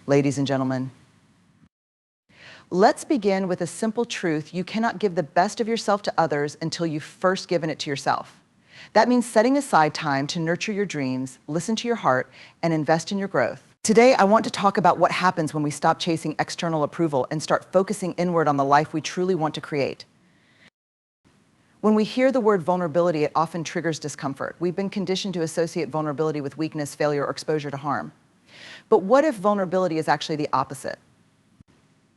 Ladies and gentlemen, let's begin with a simple truth. You cannot give the best of yourself to others until you've first given it to yourself. That means setting aside time to nurture your dreams, listen to your heart, and invest in your growth. Today, I want to talk about what happens when we stop chasing external approval and start focusing inward on the life we truly want to create. When we hear the word vulnerability, it often triggers discomfort. We've been conditioned to associate vulnerability with weakness, failure, or exposure to harm. But what if vulnerability is actually the opposite?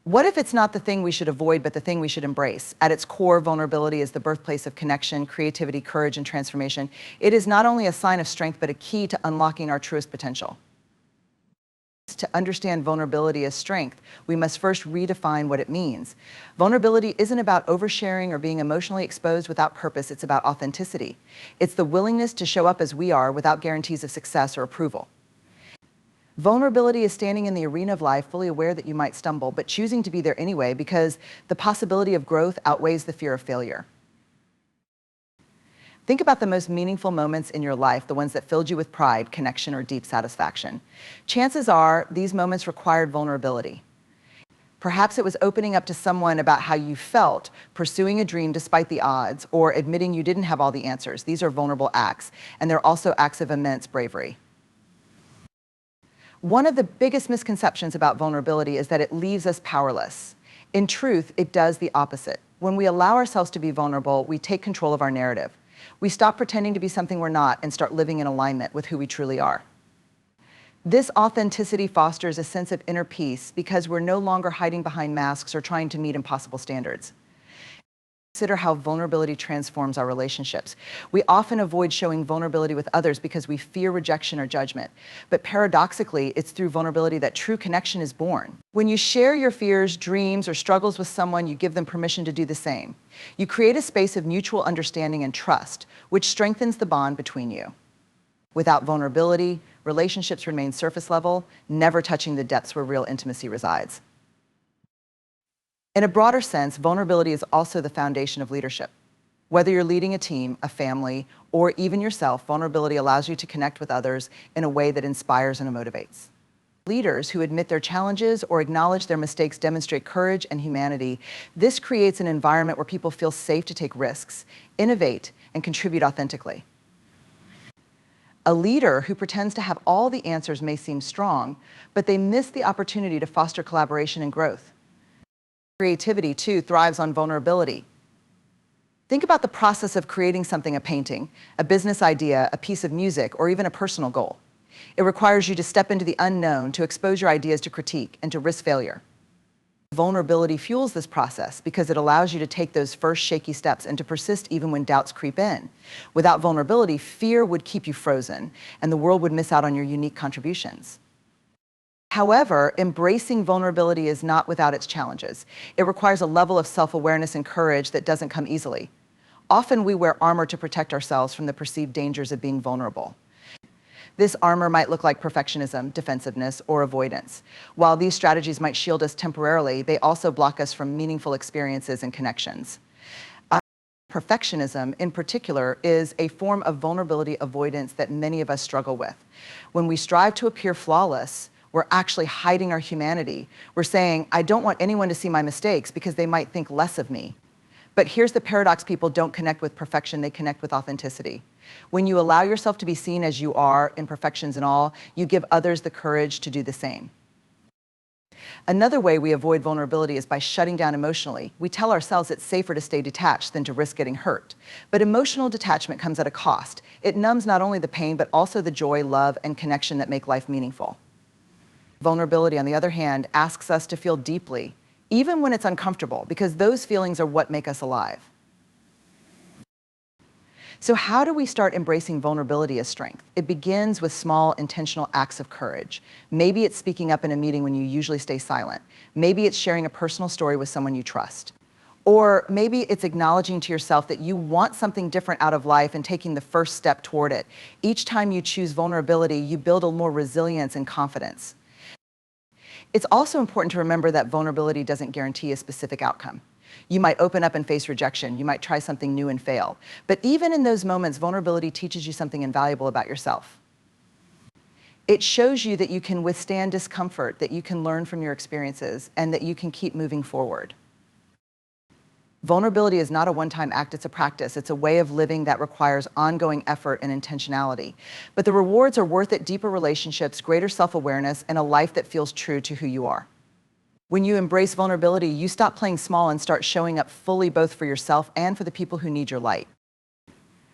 What if it's not the thing we should avoid, but the thing we should embrace? At its core, vulnerability is the birthplace of connection, creativity, courage, and transformation. It is not only a sign of strength, but a key to unlocking our truest potential. To understand vulnerability as strength, we must first redefine what it means. Vulnerability isn't about oversharing or being emotionally exposed without purpose. It's about authenticity. It's the willingness to show up as we are without guarantees of success or approval. Vulnerability is standing in the arena of life fully aware that you might stumble, but choosing to be there anyway because the possibility of growth outweighs the fear of failure. Think about the most meaningful moments in your life, the ones that filled you with pride, connection, or deep satisfaction. Chances are these moments required vulnerability. Perhaps it was opening up to someone about how you felt, pursuing a dream despite the odds, or admitting you didn't have all the answers. These are vulnerable acts, and they're also acts of immense bravery. One of the biggest misconceptions about vulnerability is that it leaves us powerless. In truth, it does the opposite. When we allow ourselves to be vulnerable, we take control of our narrative. We stop pretending to be something we're not and start living in alignment with who we truly are. This authenticity fosters a sense of inner peace because we're no longer hiding behind masks or trying to meet impossible standards. Consider how vulnerability transforms our relationships. We often avoid showing vulnerability with others because we fear rejection or judgment. But paradoxically, it's through vulnerability that true connection is born. When you share your fears, dreams, or struggles with someone, you give them permission to do the same. You create a space of mutual understanding and trust, which strengthens the bond between you. Without vulnerability, relationships remain surface level, never touching the depths where real intimacy resides. In a broader sense, vulnerability is also the foundation of leadership. Whether you're leading a team, a family, or even yourself, vulnerability allows you to connect with others in a way that inspires and motivates. Leaders who admit their challenges or acknowledge their mistakes demonstrate courage and humanity. This creates an environment where people feel safe to take risks, innovate, and contribute authentically. A leader who pretends to have all the answers may seem strong, but they miss the opportunity to foster collaboration and growth. Creativity, too, thrives on vulnerability. Think about the process of creating something, a painting, a business idea, a piece of music, or even a personal goal. It requires you to step into the unknown, to expose your ideas to critique, and to risk failure. Vulnerability fuels this process because it allows you to take those first shaky steps and to persist even when doubts creep in. Without vulnerability, fear would keep you frozen, and the world would miss out on your unique contributions. However, embracing vulnerability is not without its challenges. It requires a level of self-awareness and courage that doesn't come easily. Often we wear armor to protect ourselves from the perceived dangers of being vulnerable. This armor might look like perfectionism, defensiveness, or avoidance. While these strategies might shield us temporarily, they also block us from meaningful experiences and connections. Perfectionism, in particular, is a form of vulnerability avoidance that many of us struggle with. When we strive to appear flawless, we're actually hiding our humanity. We're saying, I don't want anyone to see my mistakes because they might think less of me. But here's the paradox: people don't connect with perfection, they connect with authenticity. When you allow yourself to be seen as you are, imperfections and all, you give others the courage to do the same. Another way we avoid vulnerability is by shutting down emotionally. We tell ourselves it's safer to stay detached than to risk getting hurt. But emotional detachment comes at a cost. It numbs not only the pain, but also the joy, love, and connection that make life meaningful. Vulnerability, on the other hand, asks us to feel deeply, even when it's uncomfortable, because those feelings are what make us alive. So how do we start embracing vulnerability as strength? It begins with small, intentional acts of courage. Maybe it's speaking up in a meeting when you usually stay silent. Maybe it's sharing a personal story with someone you trust. Or maybe it's acknowledging to yourself that you want something different out of life and taking the first step toward it. Each time you choose vulnerability, you build a more resilience and confidence. It's also important to remember that vulnerability doesn't guarantee a specific outcome. You might open up and face rejection. You might try something new and fail. But even in those moments, vulnerability teaches you something invaluable about yourself. It shows you that you can withstand discomfort, that you can learn from your experiences, and that you can keep moving forward. Vulnerability is not a one-time act, it's a practice. It's a way of living that requires ongoing effort and intentionality. But the rewards are worth it: deeper relationships, greater self-awareness, and a life that feels true to who you are. When you embrace vulnerability, you stop playing small and start showing up fully, both for yourself and for the people who need your light.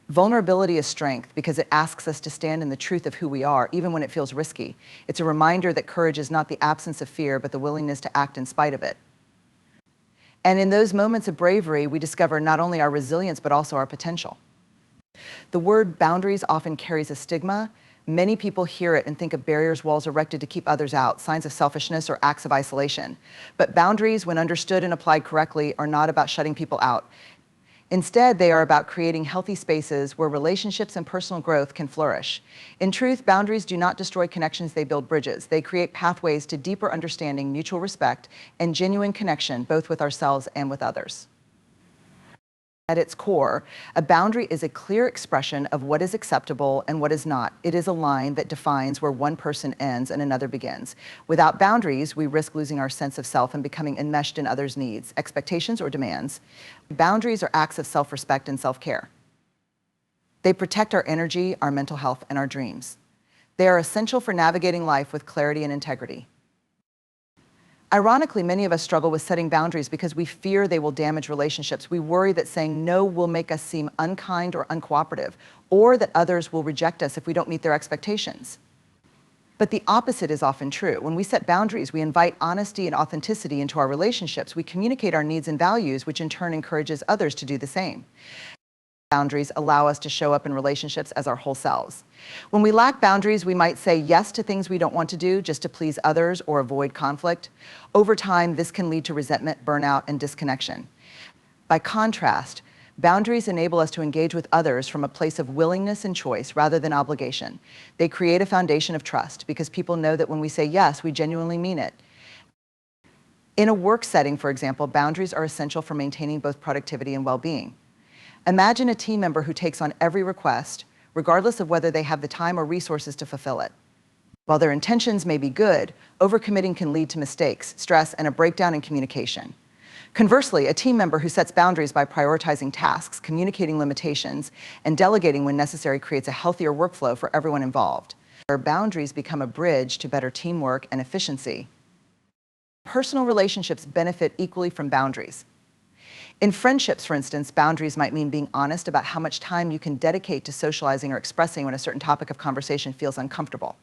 Vulnerability is strength because it asks us to stand in the truth of who we are, even when it feels risky. It's a reminder that courage is not the absence of fear, but the willingness to act in spite of it. And in those moments of bravery, we discover not only our resilience, but also our potential. The word boundaries often carries a stigma. Many people hear it and think of barriers, walls erected to keep others out, signs of selfishness, or acts of isolation. But boundaries, when understood and applied correctly, are not about shutting people out. Instead, they are about creating healthy spaces where relationships and personal growth can flourish. In truth, boundaries do not destroy connections, they build bridges. They create pathways to deeper understanding, mutual respect, and genuine connection, both with ourselves and with others. At its core, a boundary is a clear expression of what is acceptable and what is not. It is a line that defines where one person ends and another begins. Without boundaries, we risk losing our sense of self and becoming enmeshed in others' needs, expectations, or demands. Boundaries are acts of self-respect and self-care. They protect our energy, our mental health, and our dreams. They are essential for navigating life with clarity and integrity. Ironically, many of us struggle with setting boundaries because we fear they will damage relationships. We worry that saying no will make us seem unkind or uncooperative, or that others will reject us if we don't meet their expectations. But the opposite is often true. When we set boundaries, we invite honesty and authenticity into our relationships. We communicate our needs and values, which in turn encourages others to do the same. Boundaries allow us to show up in relationships as our whole selves. When we lack boundaries, we might say yes to things we don't want to do just to please others or avoid conflict. Over time, this can lead to resentment, burnout, and disconnection. By contrast, boundaries enable us to engage with others from a place of willingness and choice rather than obligation. They create a foundation of trust because people know that when we say yes, we genuinely mean it. In a work setting, for example, boundaries are essential for maintaining both productivity and well-being. Imagine a team member who takes on every request, regardless of whether they have the time or resources to fulfill it. While their intentions may be good, overcommitting can lead to mistakes, stress, and a breakdown in communication. Conversely, a team member who sets boundaries by prioritizing tasks, communicating limitations, and delegating when necessary creates a healthier workflow for everyone involved. Our boundaries become a bridge to better teamwork and efficiency. Personal relationships benefit equally from boundaries. In friendships, for instance, boundaries might mean being honest about how much time you can dedicate to socializing or expressing when a certain topic of conversation feels uncomfortable.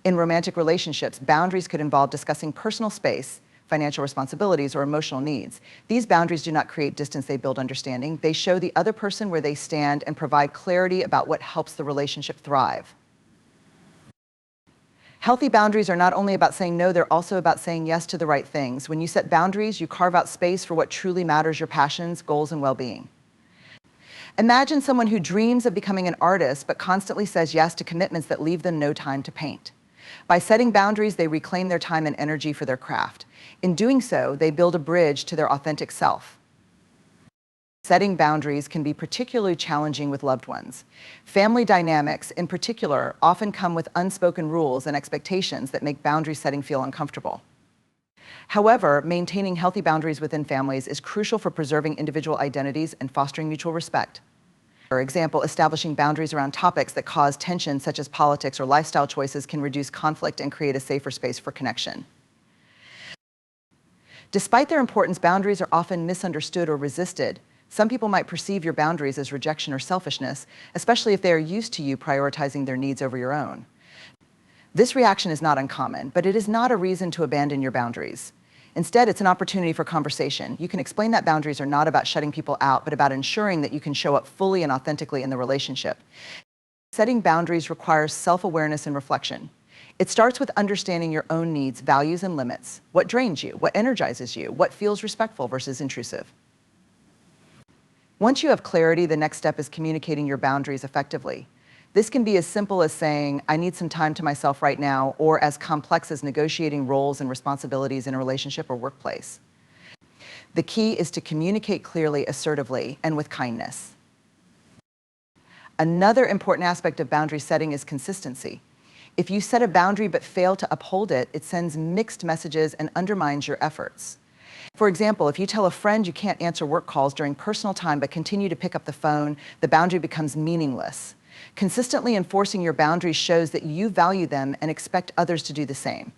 In romantic relationships, boundaries could involve discussing personal space, financial responsibilities, or emotional needs. These boundaries do not create distance, they build understanding. They show the other person where they stand and provide clarity about what helps the relationship thrive. Healthy boundaries are not only about saying no, they're also about saying yes to the right things. When you set boundaries, you carve out space for what truly matters: your passions, goals, and well-being. Imagine someone who dreams of becoming an artist but constantly says yes to commitments that leave them no time to paint. By setting boundaries, they reclaim their time and energy for their craft. In doing so, they build a bridge to their authentic self. Setting boundaries can be particularly challenging with loved ones. Family dynamics, in particular, often come with unspoken rules and expectations that make boundary setting feel uncomfortable. However, maintaining healthy boundaries within families is crucial for preserving individual identities and fostering mutual respect. For example, establishing boundaries around topics that cause tension, such as politics or lifestyle choices, can reduce conflict and create a safer space for connection. Despite their importance, boundaries are often misunderstood or resisted. Some people might perceive your boundaries as rejection or selfishness, especially if they are used to you prioritizing their needs over your own. This reaction is not uncommon, but it is not a reason to abandon your boundaries. Instead, it's an opportunity for conversation. You can explain that boundaries are not about shutting people out, but about ensuring that you can show up fully and authentically in the relationship. Setting boundaries requires self-awareness and reflection. It starts with understanding your own needs, values, and limits. What drains you? What energizes you? What feels respectful versus intrusive? Once you have clarity, the next step is communicating your boundaries effectively. This can be as simple as saying, "I need some time to myself right now," or as complex as negotiating roles and responsibilities in a relationship or workplace. The key is to communicate clearly, assertively, and with kindness. Another important aspect of boundary setting is consistency. If you set a boundary but fail to uphold it, it sends mixed messages and undermines your efforts. For example, if you tell a friend you can't answer work calls during personal time but continue to pick up the phone, the boundary becomes meaningless. Consistently enforcing your boundaries shows that you value them and expect others to do the same.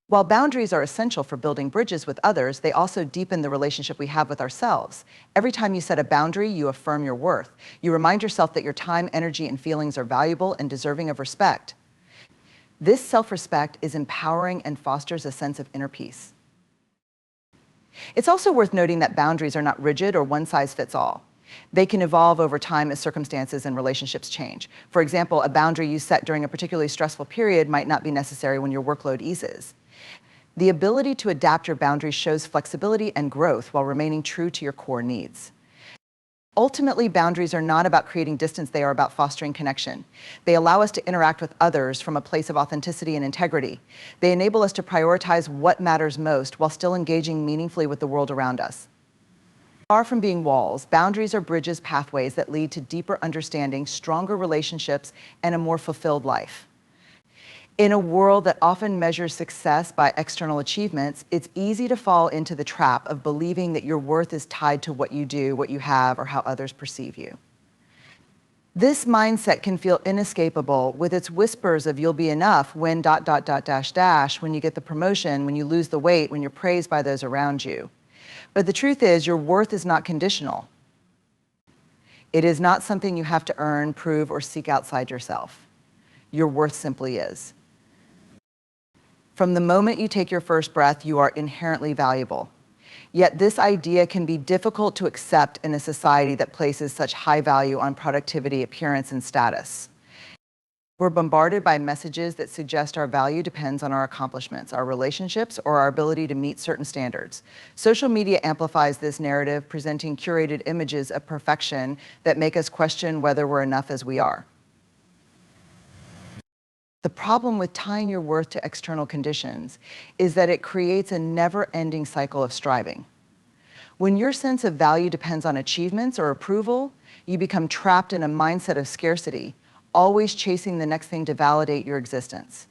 While boundaries are essential for building bridges with others, they also deepen the relationship we have with ourselves. Every time you set a boundary, you affirm your worth. You remind yourself that your time, energy, and feelings are valuable and deserving of respect. This self-respect is empowering and fosters a sense of inner peace. It's also worth noting that boundaries are not rigid or one size fits all. They can evolve over time as circumstances and relationships change. For example, a boundary you set during a particularly stressful period might not be necessary when your workload eases. The ability to adapt your boundaries shows flexibility and growth while remaining true to your core needs. Ultimately, boundaries are not about creating distance, they are about fostering connection. They allow us to interact with others from a place of authenticity and integrity. They enable us to prioritize what matters most while still engaging meaningfully with the world around us. Far from being walls, boundaries are bridges, pathways that lead to deeper understanding, stronger relationships, and a more fulfilled life. In a world that often measures success by external achievements, it's easy to fall into the trap of believing that your worth is tied to what you do, what you have, or how others perceive you. This mindset can feel inescapable with its whispers of you'll be enough when ... when you get the promotion, when you lose the weight, when you're praised by those around you. But the truth is, your worth is not conditional. It is not something you have to earn, prove, or seek outside yourself. Your worth simply is. From the moment you take your first breath, you are inherently valuable. Yet this idea can be difficult to accept in a society that places such high value on productivity, appearance, and status. We're bombarded by messages that suggest our value depends on our accomplishments, our relationships, or our ability to meet certain standards. Social media amplifies this narrative, presenting curated images of perfection that make us question whether we're enough as we are. The problem with tying your worth to external conditions is that it creates a never-ending cycle of striving. When your sense of value depends on achievements or approval, you become trapped in a mindset of scarcity, always chasing the next thing to validate your existence.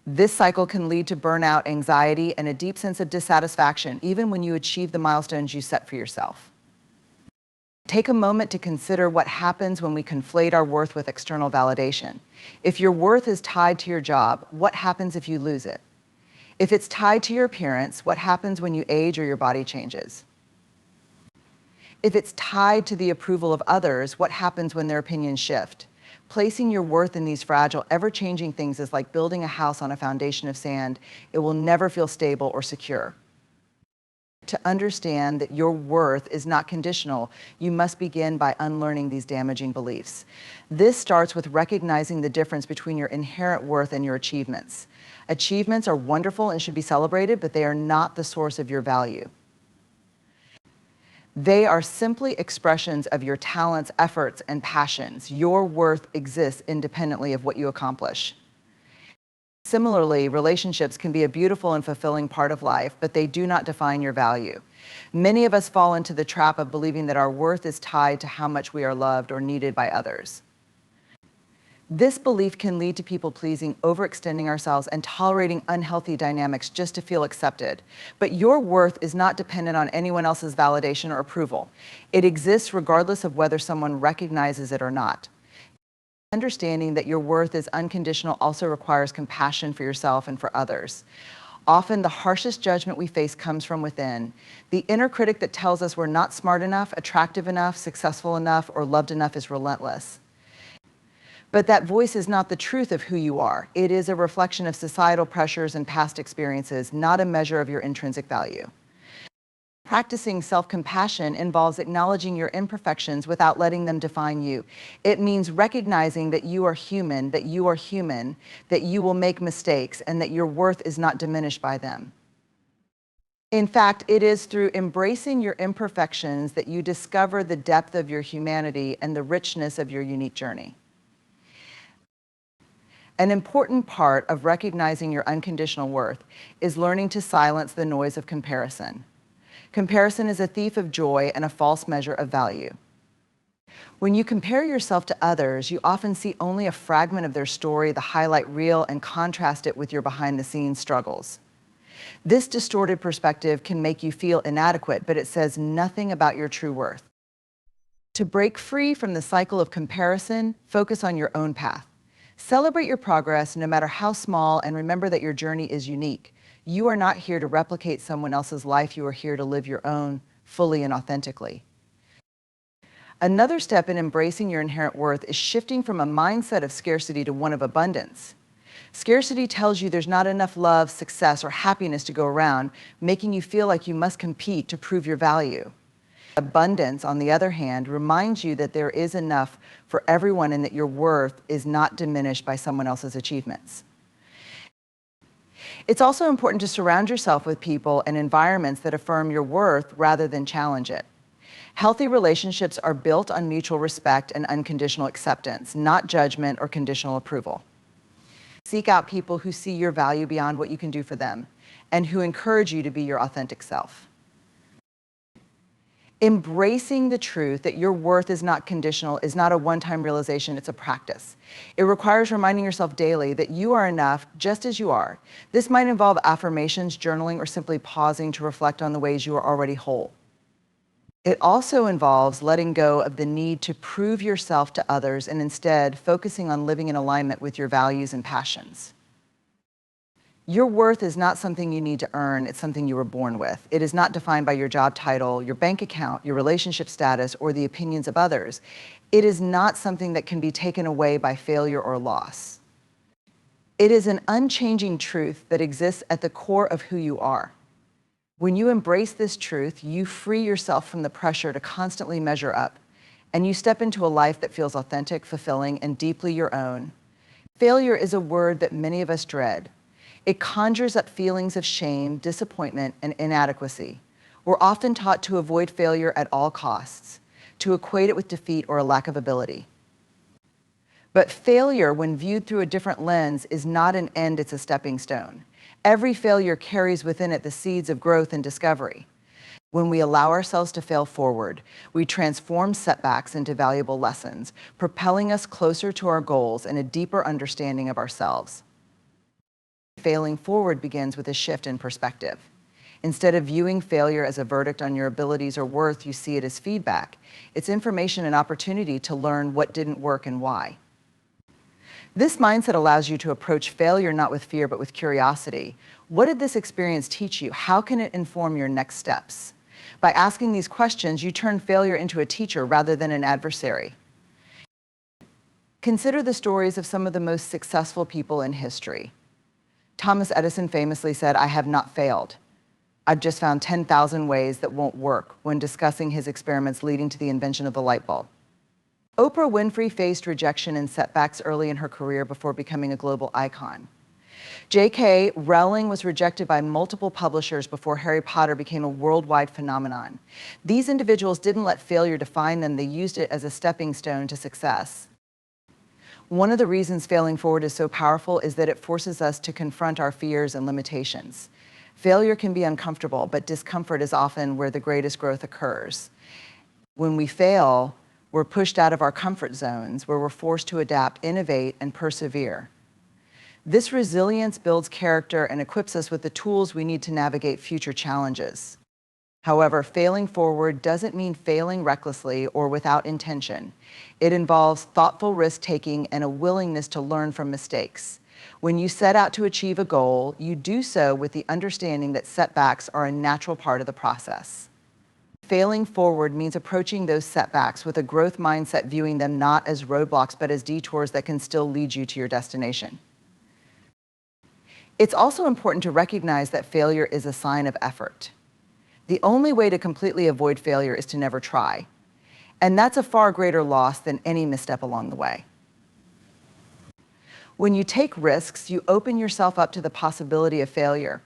This cycle can lead to burnout, anxiety, and a deep sense of dissatisfaction, even when you achieve the milestones you set for yourself. Take a moment to consider what happens when we conflate our worth with external validation. If your worth is tied to your job, what happens if you lose it? If it's tied to your appearance, what happens when you age or your body changes? If it's tied to the approval of others, what happens when their opinions shift? Placing your worth in these fragile, ever-changing things is like building a house on a foundation of sand. It will never feel stable or secure. To understand that your worth is not conditional, you must begin by unlearning these damaging beliefs. This starts with recognizing the difference between your inherent worth and your achievements. Achievements are wonderful and should be celebrated, but they are not the source of your value. They are simply expressions of your talents, efforts, and passions. Your worth exists independently of what you accomplish. Similarly, relationships can be a beautiful and fulfilling part of life, but they do not define your value. Many of us fall into the trap of believing that our worth is tied to how much we are loved or needed by others. This belief can lead to people-pleasing, overextending ourselves, and tolerating unhealthy dynamics just to feel accepted. But your worth is not dependent on anyone else's validation or approval. It exists regardless of whether someone recognizes it or not. Understanding that your worth is unconditional also requires compassion for yourself and for others. Often the harshest judgment we face comes from within. The inner critic that tells us we're not smart enough, attractive enough, successful enough, or loved enough is relentless. But that voice is not the truth of who you are. It is a reflection of societal pressures and past experiences, not a measure of your intrinsic value. Practicing self-compassion involves acknowledging your imperfections without letting them define you. It means recognizing that you are human, that you will make mistakes, and that your worth is not diminished by them. In fact, it is through embracing your imperfections that you discover the depth of your humanity and the richness of your unique journey. An important part of recognizing your unconditional worth is learning to silence the noise of comparison. Comparison is a thief of joy and a false measure of value. When you compare yourself to others, you often see only a fragment of their story, the highlight reel, and contrast it with your behind-the-scenes struggles. This distorted perspective can make you feel inadequate, but it says nothing about your true worth. To break free from the cycle of comparison, focus on your own path. Celebrate your progress, no matter how small, and remember that your journey is unique. You are not here to replicate someone else's life. You are here to live your own fully and authentically. Another step in embracing your inherent worth is shifting from a mindset of scarcity to one of abundance. Scarcity tells you there's not enough love, success, or happiness to go around, making you feel like you must compete to prove your value. Abundance, on the other hand, reminds you that there is enough for everyone and that your worth is not diminished by someone else's achievements. It's also important to surround yourself with people and environments that affirm your worth rather than challenge it. Healthy relationships are built on mutual respect and unconditional acceptance, not judgment or conditional approval. Seek out people who see your value beyond what you can do for them and who encourage you to be your authentic self. Embracing the truth that your worth is not conditional is not a one-time realization, it's a practice. It requires reminding yourself daily that you are enough just as you are. This might involve affirmations, journaling, or simply pausing to reflect on the ways you are already whole. It also involves letting go of the need to prove yourself to others and instead focusing on living in alignment with your values and passions. Your worth is not something you need to earn, it's something you were born with. It is not defined by your job title, your bank account, your relationship status, or the opinions of others. It is not something that can be taken away by failure or loss. It is an unchanging truth that exists at the core of who you are. When you embrace this truth, you free yourself from the pressure to constantly measure up, and you step into a life that feels authentic, fulfilling, and deeply your own. Failure is a word that many of us dread. It conjures up feelings of shame, disappointment, and inadequacy. We're often taught to avoid failure at all costs, to equate it with defeat or a lack of ability. But failure, when viewed through a different lens, is not an end, it's a stepping stone. Every failure carries within it the seeds of growth and discovery. When we allow ourselves to fail forward, we transform setbacks into valuable lessons, propelling us closer to our goals and a deeper understanding of ourselves. Failing forward begins with a shift in perspective. Instead of viewing failure as a verdict on your abilities or worth, you see it as feedback. It's information and opportunity to learn what didn't work and why. This mindset allows you to approach failure not with fear, but with curiosity. What did this experience teach you? How can it inform your next steps? By asking these questions, you turn failure into a teacher rather than an adversary. Consider the stories of some of the most successful people in history. Thomas Edison famously said, "I have not failed. I've just found 10,000 ways that won't work," when discussing his experiments leading to the invention of the light bulb. Oprah Winfrey faced rejection and setbacks early in her career before becoming a global icon. J.K. Rowling was rejected by multiple publishers before Harry Potter became a worldwide phenomenon. These individuals didn't let failure define them, they used it as a stepping stone to success. One of the reasons failing forward is so powerful is that it forces us to confront our fears and limitations. Failure can be uncomfortable, but discomfort is often where the greatest growth occurs. When we fail, we're pushed out of our comfort zones, where we're forced to adapt, innovate, and persevere. This resilience builds character and equips us with the tools we need to navigate future challenges. However, failing forward doesn't mean failing recklessly or without intention. It involves thoughtful risk-taking and a willingness to learn from mistakes. When you set out to achieve a goal, you do so with the understanding that setbacks are a natural part of the process. Failing forward means approaching those setbacks with a growth mindset, viewing them not as roadblocks, but as detours that can still lead you to your destination. It's also important to recognize that failure is a sign of effort. The only way to completely avoid failure is to never try. And that's a far greater loss than any misstep along the way. When you take risks, you open yourself up to the possibility of failure,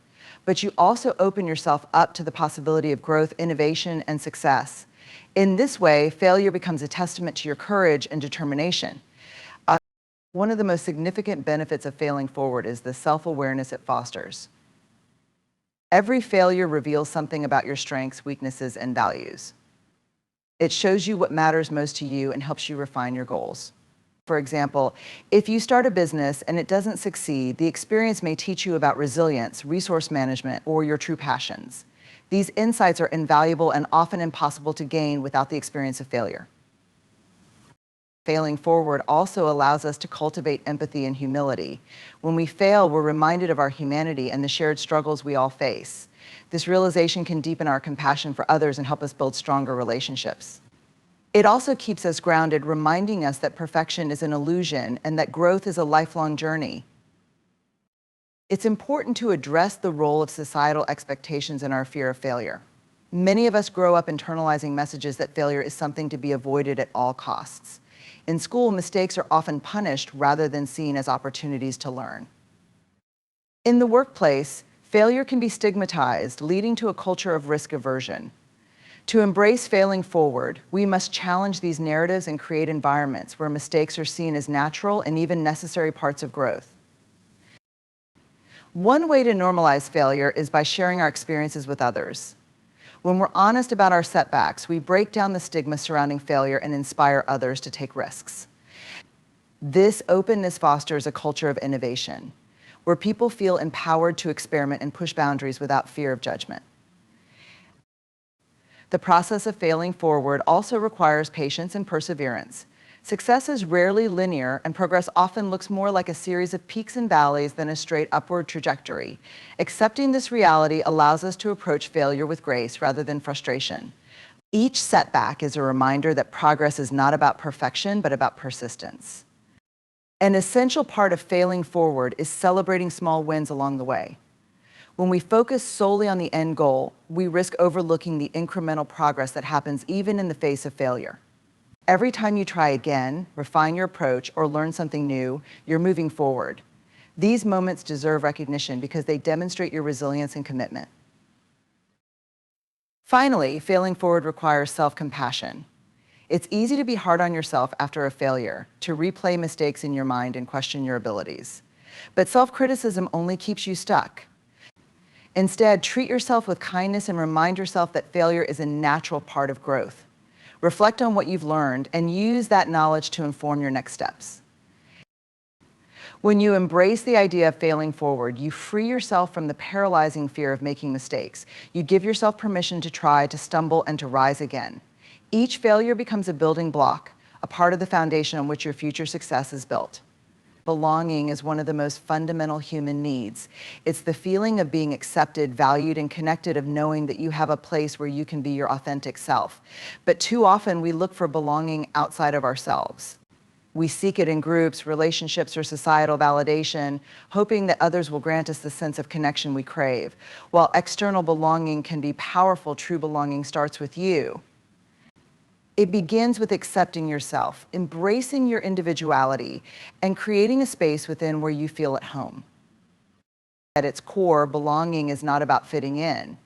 but you also open yourself up to the possibility of growth, innovation, and success. In this way, failure becomes a testament to your courage and determination. One of the most significant benefits of failing forward is the self-awareness it fosters. Every failure reveals something about your strengths, weaknesses, and values. It shows you what matters most to you and helps you refine your goals. For example, if you start a business and it doesn't succeed, the experience may teach you about resilience, resource management, or your true passions. These insights are invaluable and often impossible to gain without the experience of failure. Failing forward also allows us to cultivate empathy and humility. When we fail, we're reminded of our humanity and the shared struggles we all face. This realization can deepen our compassion for others and help us build stronger relationships. It also keeps us grounded, reminding us that perfection is an illusion and that growth is a lifelong journey. It's important to address the role of societal expectations in our fear of failure. Many of us grow up internalizing messages that failure is something to be avoided at all costs. In school, mistakes are often punished rather than seen as opportunities to learn. In the workplace, failure can be stigmatized, leading to a culture of risk aversion. To embrace failing forward, we must challenge these narratives and create environments where mistakes are seen as natural and even necessary parts of growth. One way to normalize failure is by sharing our experiences with others. When we're honest about our setbacks, we break down the stigma surrounding failure and inspire others to take risks. This openness fosters a culture of innovation, where people feel empowered to experiment and push boundaries without fear of judgment. The process of failing forward also requires patience and perseverance. Success is rarely linear, and progress often looks more like a series of peaks and valleys than a straight upward trajectory. Accepting this reality allows us to approach failure with grace rather than frustration. Each setback is a reminder that progress is not about perfection, but about persistence. An essential part of failing forward is celebrating small wins along the way. When we focus solely on the end goal, we risk overlooking the incremental progress that happens even in the face of failure. Every time you try again, refine your approach, or learn something new, you're moving forward. These moments deserve recognition because they demonstrate your resilience and commitment. Finally, failing forward requires self-compassion. It's easy to be hard on yourself after a failure, to replay mistakes in your mind and question your abilities. But self-criticism only keeps you stuck. Instead, treat yourself with kindness and remind yourself that failure is a natural part of growth. Reflect on what you've learned and use that knowledge to inform your next steps. When you embrace the idea of failing forward, you free yourself from the paralyzing fear of making mistakes. You give yourself permission to try, to stumble, and to rise again. Each failure becomes a building block, a part of the foundation on which your future success is built. Belonging is one of the most fundamental human needs. It's the feeling of being accepted, valued, and connected, of knowing that you have a place where you can be your authentic self. But too often we look for belonging outside of ourselves. We seek it in groups, relationships, or societal validation, hoping that others will grant us the sense of connection we crave. While external belonging can be powerful, true belonging starts with you. It begins with accepting yourself, embracing your individuality, and creating a space within where you feel at home. At its core, belonging is not about fitting in.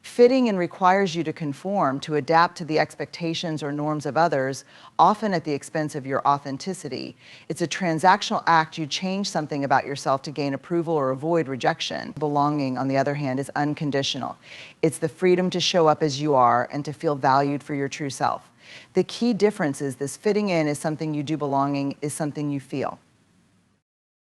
Fitting in requires you to conform, to adapt to the expectations or norms of others, often at the expense of your authenticity. It's a transactional act. You change something about yourself to gain approval or avoid rejection. Belonging, on the other hand, is unconditional. It's the freedom to show up as you are and to feel valued for your true self. The key difference is this: fitting in is something you do, belonging is something you feel.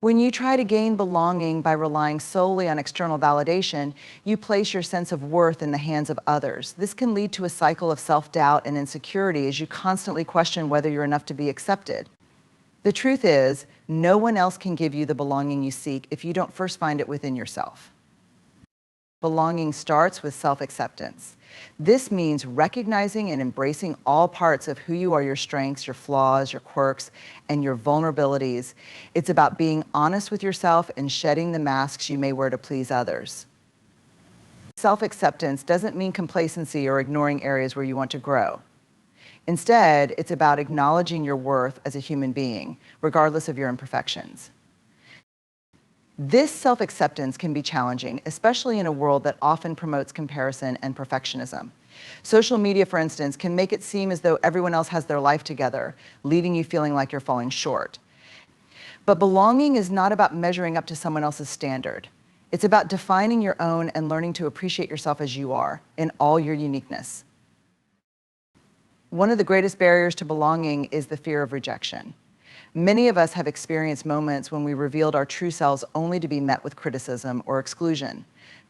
When you try to gain belonging by relying solely on external validation, you place your sense of worth in the hands of others. This can lead to a cycle of self-doubt and insecurity as you constantly question whether you're enough to be accepted. The truth is, no one else can give you the belonging you seek if you don't first find it within yourself. Belonging starts with self-acceptance. This means recognizing and embracing all parts of who you are: your strengths, your flaws, your quirks, and your vulnerabilities. It's about being honest with yourself and shedding the masks you may wear to please others. Self-acceptance doesn't mean complacency or ignoring areas where you want to grow. Instead, it's about acknowledging your worth as a human being, regardless of your imperfections. This self-acceptance can be challenging, especially in a world that often promotes comparison and perfectionism. Social media, for instance, can make it seem as though everyone else has their life together, leaving you feeling like you're falling short. But belonging is not about measuring up to someone else's standard. It's about defining your own and learning to appreciate yourself as you are, in all your uniqueness. One of the greatest barriers to belonging is the fear of rejection. Many of us have experienced moments when we revealed our true selves only to be met with criticism or exclusion.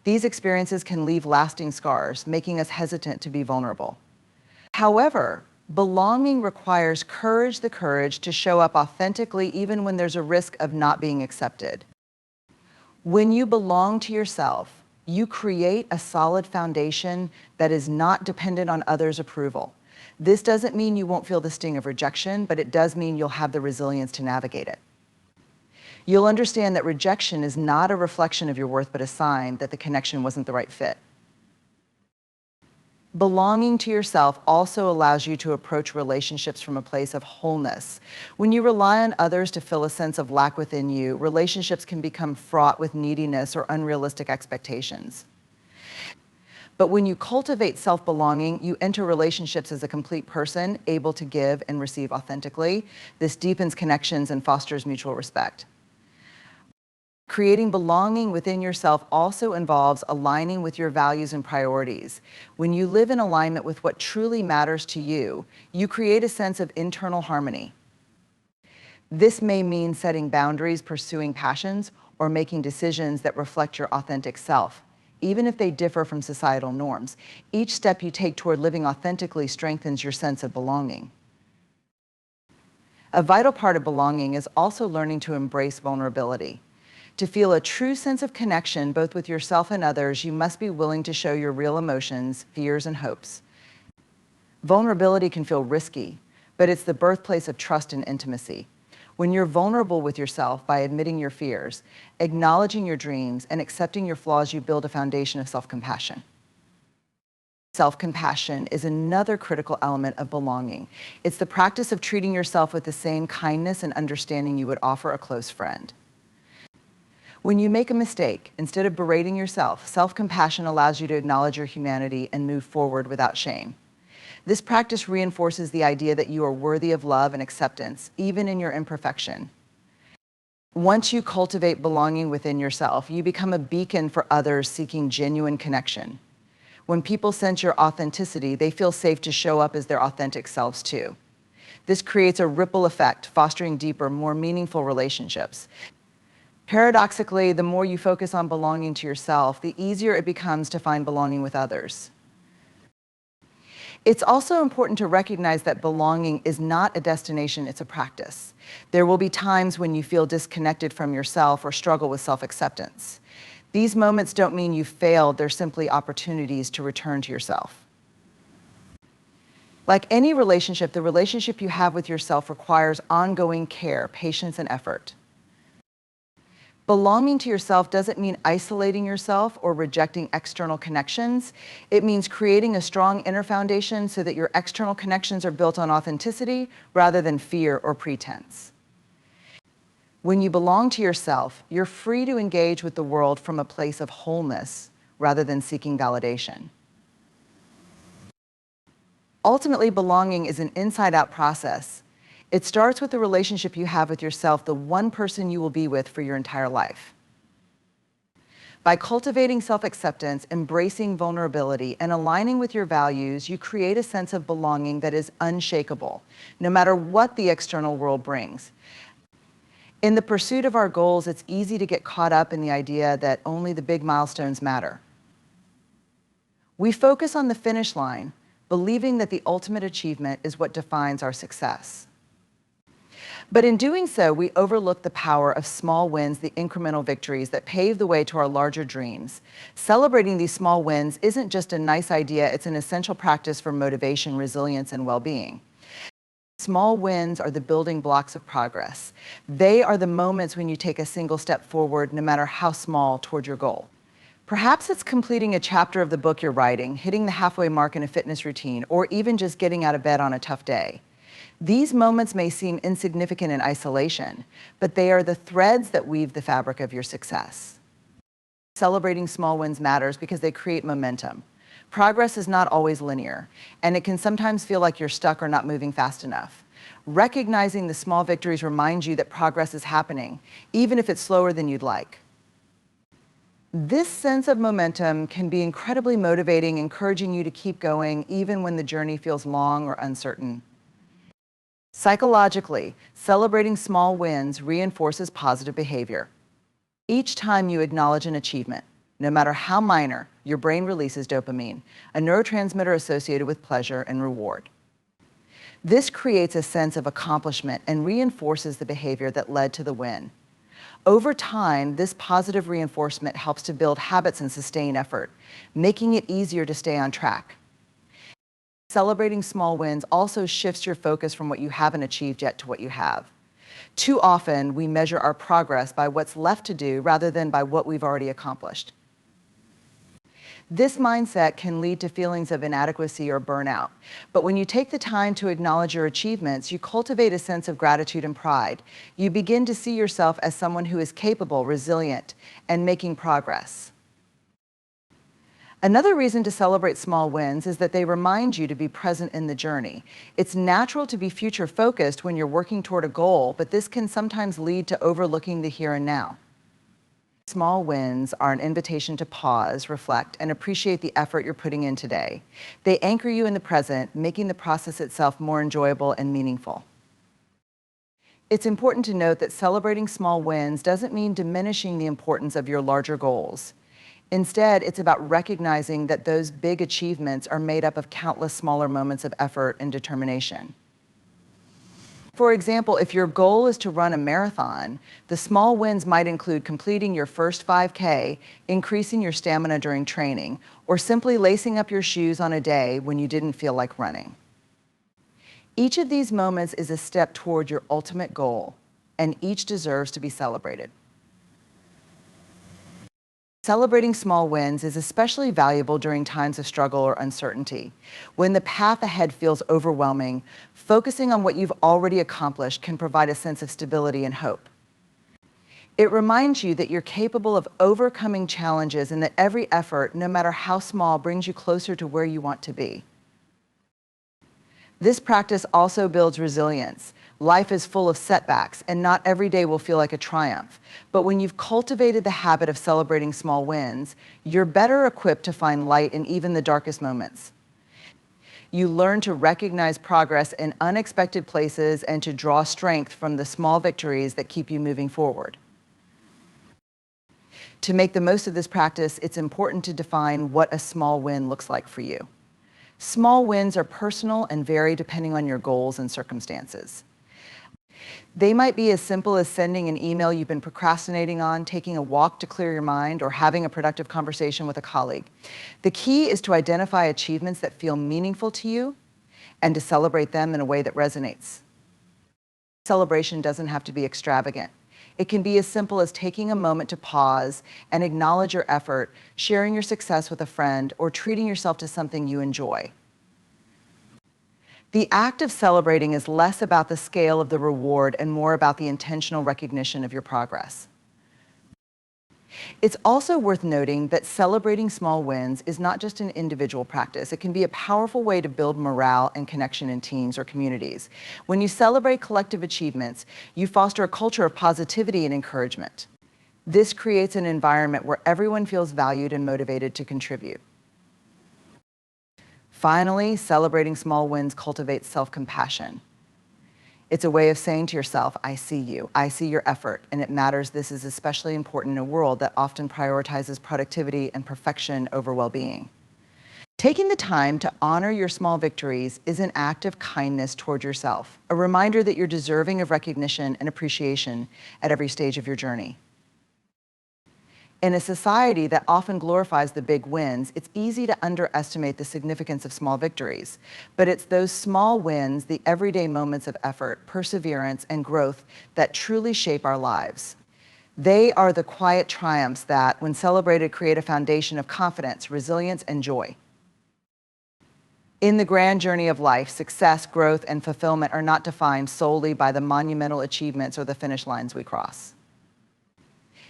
These experiences can leave lasting scars, making us hesitant to be vulnerable. However, belonging requires the courage to show up authentically even when there's a risk of not being accepted. When you belong to yourself, you create a solid foundation that is not dependent on others' approval. This doesn't mean you won't feel the sting of rejection, but it does mean you'll have the resilience to navigate it. You'll understand that rejection is not a reflection of your worth, but a sign that the connection wasn't the right fit. Belonging to yourself also allows you to approach relationships from a place of wholeness. When you rely on others to fill a sense of lack within you, relationships can become fraught with neediness or unrealistic expectations. But when you cultivate self-belonging, you enter relationships as a complete person, able to give and receive authentically. This deepens connections and fosters mutual respect. Creating belonging within yourself also involves aligning with your values and priorities. When you live in alignment with what truly matters to you, you create a sense of internal harmony. This may mean setting boundaries, pursuing passions, or making decisions that reflect your authentic self. Even if they differ from societal norms, each step you take toward living authentically strengthens your sense of belonging. A vital part of belonging is also learning to embrace vulnerability. To feel a true sense of connection, both with yourself and others, you must be willing to show your real emotions, fears, and hopes. Vulnerability can feel risky, but it's the birthplace of trust and intimacy. When you're vulnerable with yourself by admitting your fears, acknowledging your dreams, and accepting your flaws, you build a foundation of self-compassion. Self-compassion is another critical element of belonging. It's the practice of treating yourself with the same kindness and understanding you would offer a close friend. When you make a mistake, instead of berating yourself, self-compassion allows you to acknowledge your humanity and move forward without shame. This practice reinforces the idea that you are worthy of love and acceptance, even in your imperfection. Once you cultivate belonging within yourself, you become a beacon for others seeking genuine connection. When people sense your authenticity, they feel safe to show up as their authentic selves too. This creates a ripple effect, fostering deeper, more meaningful relationships. Paradoxically, the more you focus on belonging to yourself, the easier it becomes to find belonging with others. It's also important to recognize that belonging is not a destination, it's a practice. There will be times when you feel disconnected from yourself or struggle with self-acceptance. These moments don't mean you failed, they're simply opportunities to return to yourself. Like any relationship, the relationship you have with yourself requires ongoing care, patience, and effort. Belonging to yourself doesn't mean isolating yourself or rejecting external connections. It means creating a strong inner foundation so that your external connections are built on authenticity rather than fear or pretense. When you belong to yourself, you're free to engage with the world from a place of wholeness rather than seeking validation. Ultimately, belonging is an inside-out process. It starts with the relationship you have with yourself, the one person you will be with for your entire life. By cultivating self-acceptance, embracing vulnerability, and aligning with your values, you create a sense of belonging that is unshakable, no matter what the external world brings. In the pursuit of our goals, it's easy to get caught up in the idea that only the big milestones matter. We focus on the finish line, believing that the ultimate achievement is what defines our success. But in doing so, we overlook the power of small wins, the incremental victories that pave the way to our larger dreams. Celebrating these small wins isn't just a nice idea, it's an essential practice for motivation, resilience, and well-being. Small wins are the building blocks of progress. They are the moments when you take a single step forward, no matter how small, toward your goal. Perhaps it's completing a chapter of the book you're writing, hitting the halfway mark in a fitness routine, or even just getting out of bed on a tough day. These moments may seem insignificant in isolation, but they are the threads that weave the fabric of your success. Celebrating small wins matters because they create momentum. Progress is not always linear, and it can sometimes feel like you're stuck or not moving fast enough. Recognizing the small victories reminds you that progress is happening, even if it's slower than you'd like. This sense of momentum can be incredibly motivating, encouraging you to keep going even when the journey feels long or uncertain. Psychologically, celebrating small wins reinforces positive behavior. Each time you acknowledge an achievement, no matter how minor, your brain releases dopamine, a neurotransmitter associated with pleasure and reward. This creates a sense of accomplishment and reinforces the behavior that led to the win. Over time, this positive reinforcement helps to build habits and sustain effort, making it easier to stay on track. Celebrating small wins also shifts your focus from what you haven't achieved yet to what you have. Too often, we measure our progress by what's left to do rather than by what we've already accomplished. This mindset can lead to feelings of inadequacy or burnout. But when you take the time to acknowledge your achievements, you cultivate a sense of gratitude and pride. You begin to see yourself as someone who is capable, resilient, and making progress. Another reason to celebrate small wins is that they remind you to be present in the journey. It's natural to be future-focused when you're working toward a goal, but this can sometimes lead to overlooking the here and now. Small wins are an invitation to pause, reflect, and appreciate the effort you're putting in today. They anchor you in the present, making the process itself more enjoyable and meaningful. It's important to note that celebrating small wins doesn't mean diminishing the importance of your larger goals. Instead, it's about recognizing that those big achievements are made up of countless smaller moments of effort and determination. For example, if your goal is to run a marathon, the small wins might include completing your first 5K, increasing your stamina during training, or simply lacing up your shoes on a day when you didn't feel like running. Each of these moments is a step toward your ultimate goal, and each deserves to be celebrated. Celebrating small wins is especially valuable during times of struggle or uncertainty. When the path ahead feels overwhelming, focusing on what you've already accomplished can provide a sense of stability and hope. It reminds you that you're capable of overcoming challenges and that every effort, no matter how small, brings you closer to where you want to be. This practice also builds resilience. Life is full of setbacks, and not every day will feel like a triumph. But when you've cultivated the habit of celebrating small wins, you're better equipped to find light in even the darkest moments. You learn to recognize progress in unexpected places and to draw strength from the small victories that keep you moving forward. To make the most of this practice, it's important to define what a small win looks like for you. Small wins are personal and vary depending on your goals and circumstances. They might be as simple as sending an email you've been procrastinating on, taking a walk to clear your mind, or having a productive conversation with a colleague. The key is to identify achievements that feel meaningful to you and to celebrate them in a way that resonates. Celebration doesn't have to be extravagant. It can be as simple as taking a moment to pause and acknowledge your effort, sharing your success with a friend, or treating yourself to something you enjoy. The act of celebrating is less about the scale of the reward and more about the intentional recognition of your progress. It's also worth noting that celebrating small wins is not just an individual practice. It can be a powerful way to build morale and connection in teams or communities. When you celebrate collective achievements, you foster a culture of positivity and encouragement. This creates an environment where everyone feels valued and motivated to contribute. Finally, celebrating small wins cultivates self-compassion. It's a way of saying to yourself, I see you, I see your effort, and it matters. This is especially important in a world that often prioritizes productivity and perfection over well-being. Taking the time to honor your small victories is an act of kindness toward yourself, a reminder that you're deserving of recognition and appreciation at every stage of your journey. In a society that often glorifies the big wins, it's easy to underestimate the significance of small victories. But it's those small wins, the everyday moments of effort, perseverance, and growth that truly shape our lives. They are the quiet triumphs that, when celebrated, create a foundation of confidence, resilience, and joy. In the grand journey of life, success, growth, and fulfillment are not defined solely by the monumental achievements or the finish lines we cross.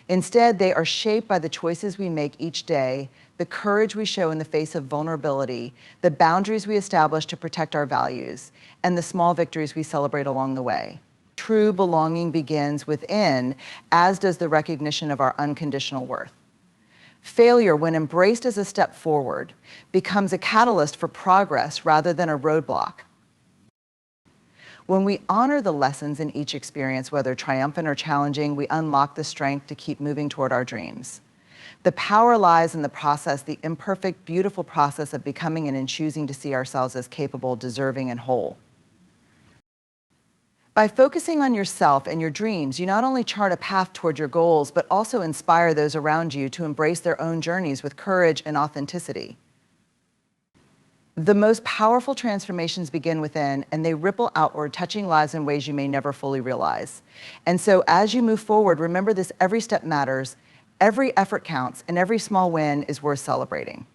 Instead, they are shaped by the choices we make each day, the courage we show in the face of vulnerability, the boundaries we establish to protect our values, and the small victories we celebrate along the way. True belonging begins within, as does the recognition of our unconditional worth. Failure, when embraced as a step forward, becomes a catalyst for progress rather than a roadblock. When we honor the lessons in each experience, whether triumphant or challenging, we unlock the strength to keep moving toward our dreams. The power lies in the process, the imperfect, beautiful process of becoming and in choosing to see ourselves as capable, deserving, and whole. By focusing on yourself and your dreams, you not only chart a path toward your goals, but also inspire those around you to embrace their own journeys with courage and authenticity. The most powerful transformations begin within, and they ripple outward, touching lives in ways you may never fully realize. And so as you move forward, remember this: every step matters, every effort counts, and every small win is worth celebrating.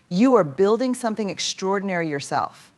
You are building something extraordinary yourself.